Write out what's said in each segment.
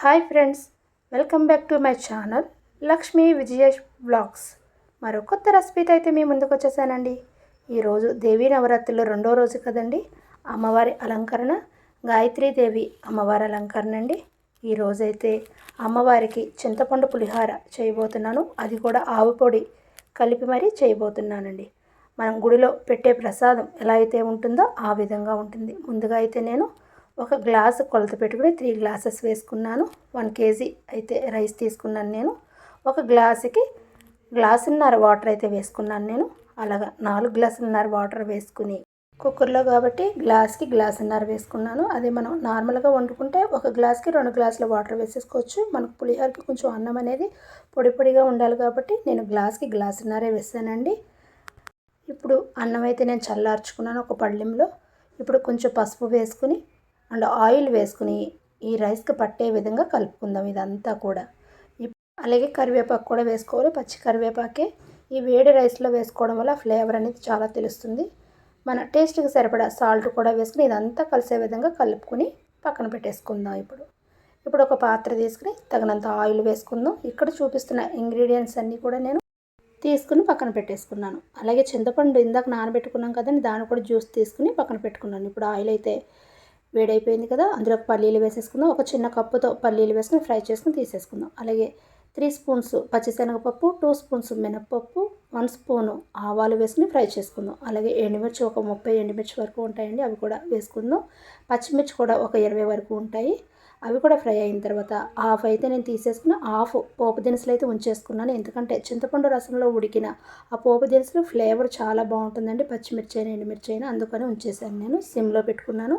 Hi friends, welcome back to my channel Lakshmi Vijayesh blogs. మరో కొత్త రెసిపీతో అయితే మీ ముందుకు వచ్చేసానండి. ఈరోజు దేవీ నవరాత్రులు రెండో రోజు కదండి. అమ్మవారి అలంకరణ గాయత్రీదేవి అమ్మవారి అలంకరణ అండి. ఈరోజైతే అమ్మవారికి చింతపండు పులిహార చేయబోతున్నాను. అది కూడా ఆవు పొడి కలిపి మరీ చేయబోతున్నానండి. మనం గుడిలో పెట్టే ప్రసాదం ఎలా అయితే ఉంటుందో ఆ విధంగా ఉంటుంది. ముందుగా అయితే నేను ఒక గ్లాసు కొలత పెట్టుకుని 3 గ్లాసెస్ వేసుకున్నాను. 1 కేజీ అయితే రైస్ తీసుకున్నాను నేను. ఒక గ్లాసుకి గ్లాసున్నర వాటర్ అయితే వేసుకున్నాను నేను. అలాగా 4 గ్లాసులున్నర వాటర్ వేసుకుని కుక్కర్లో కాబట్టి గ్లాస్కి గ్లాసున్నర వేసుకున్నాను. అదే మనం నార్మల్గా వండుకుంటే ఒక గ్లాస్కి 2 గ్లాసుల వాటర్ వేసేసుకోవచ్చు. మనకు పులిహోరకి కొంచెం అన్నం అనేది పొడి పొడిగా ఉండాలి కాబట్టి నేను గ్లాస్కి గ్లాసున్నరే వేసానండి. ఇప్పుడు అన్నం అయితే నేను చల్లార్చుకున్నాను ఒక పళ్ళెంలో. ఇప్పుడు కొంచెం పసుపు వేసుకుని అండ్ ఆయిల్ వేసుకుని ఈ రైస్కి పట్టే విధంగా కలుపుకుందాం ఇదంతా కూడా. అలాగే కరివేపాకు కూడా వేసుకోవాలి. పచ్చి కరివేపాకే ఈ వేడి రైస్లో వేసుకోవడం వల్ల ఫ్లేవర్ అనేది చాలా తెలుస్తుంది. మన టేస్ట్కి సరిపడా సాల్ట్ కూడా వేసుకుని ఇదంతా కలిసే విధంగా కలుపుకొని పక్కన పెట్టేసుకుందాం. ఇప్పుడు ఒక పాత్ర తీసుకుని తగినంత ఆయిల్ వేసుకుందాం. ఇక్కడ చూపిస్తున్న ఇంగ్రీడియంట్స్ అన్నీ కూడా నేను తీసుకుని పక్కన పెట్టేసుకున్నాను. అలాగే చింతపండు ఇందాక నానబెట్టుకున్నాం కదండి, దాన్ని కూడా జ్యూస్ తీసుకుని పక్కన పెట్టుకున్నాను. ఇప్పుడు ఆయిల్ అయితే వేడైపోయింది కదా, అందులో పల్లీలు వేసేసుకుందాం. ఒక చిన్న కప్పుతో పల్లీలు వేసుకుని ఫ్రై చేసుకుని తీసేసుకుందాం. అలాగే 3 స్పూన్స్ పచ్చిశనగపప్పు, 2 స్పూన్స్ మినప్పప్పు, 1 స్పూను ఆవాలు వేసుకుని ఫ్రై చేసుకుందాం. అలాగే ఎండుమిర్చి ఒక 30 ఎండుమిర్చి వరకు ఉంటాయండి, అవి కూడా వేసుకుందాం. పచ్చిమిర్చి కూడా ఒక 20 వరకు ఉంటాయి, అవి కూడా ఫ్రై అయిన తర్వాత హాఫ్ అయితే నేను తీసేసుకుని హాఫ్ పోపు దినుసులు అయితే ఉంచేసుకున్నాను. ఎందుకంటే చింతపండు రసంలో ఉడికిన ఆ పోపు దినుసులు ఫ్లేవర్ చాలా బాగుంటుందండి, పచ్చిమిర్చి అయినా ఎండుమిర్చి అయినా. అందుకని ఉంచేసాను నేను. సిమ్లో పెట్టుకున్నాను.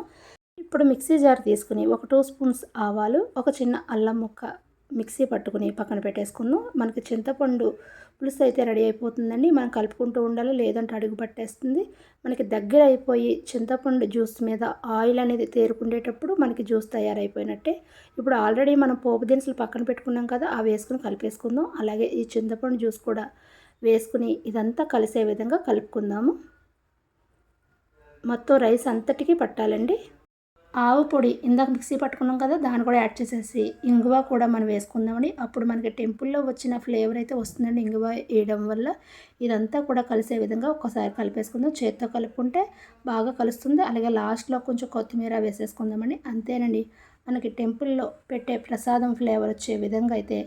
ఇప్పుడు మిక్సీ జార్ తీసుకుని ఒక 2 స్పూన్స్ ఆవాలు, ఒక చిన్న అల్లం ముక్క మిక్సీ పట్టుకుని పక్కన పెట్టేసుకుందాం. మనకి చింతపండు పులుసు అయితే రెడీ అయిపోతుందండి. మనం కలుపుకుంటూ ఉండాలి, లేదంటే అడుగు పట్టేస్తుంది. మనకి దగ్గర అయిపోయి చింతపండు జ్యూస్ మీద ఆయిల్ అనేది తేరుకుండేటప్పుడు మనకి జ్యూస్ తయారైపోయినట్టే. ఇప్పుడు ఆల్రెడీ మనం పోపు దినుసులు పక్కన పెట్టుకున్నాం కదా, అవి వేసుకుని కలిపేసుకుందాం. అలాగే ఈ చింతపండు జ్యూస్ కూడా వేసుకుని ఇదంతా కలిసే విధంగా కలుపుకుందాము. మొత్తం రైస్ అంతటికీ పట్టాలండి. ఆవు పొడి ఇందాక మిక్సీ పట్టుకున్నాం కదా, దాన్ని కూడా యాడ్ చేసేసి ఇంగువ కూడా మనం వేసుకుందామండి. అప్పుడు మనకి టెంపుల్లో వచ్చిన ఫ్లేవర్ అయితే వస్తుందండి ఇంగువ వేయడం వల్ల. ఇదంతా కూడా కలిసే విధంగా ఒక్కసారి కలిపేసుకుందాం. చేత్తో కలుపుకుంటే బాగా కలుస్తుంది. అలాగే లాస్ట్లో కొంచెం కొత్తిమీర వేసేసుకుందామండి. అంతేనండి, మనకి టెంపుల్లో పెట్టే ప్రసాదం ఫ్లేవర్ వచ్చే విధంగా అయితే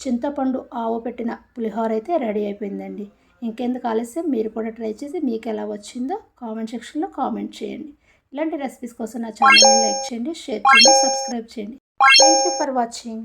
చింతపండు ఆవు పెట్టిన పులిహోర అయితే రెడీ అయిపోయిందండి. ఇంకెందుకు ఆలస్యం, మీరు కూడా ట్రై చేసి మీకు ఎలా వచ్చిందో కామెంట్ సెక్షన్లో కామెంట్ చేయండి. ఇలాంటి రెసిపీస్ కోసం నా ఛానల్ని లైక్ చేయండి, షేర్ చేయండి, సబ్స్క్రైబ్ చేయండి. Thank you for watching.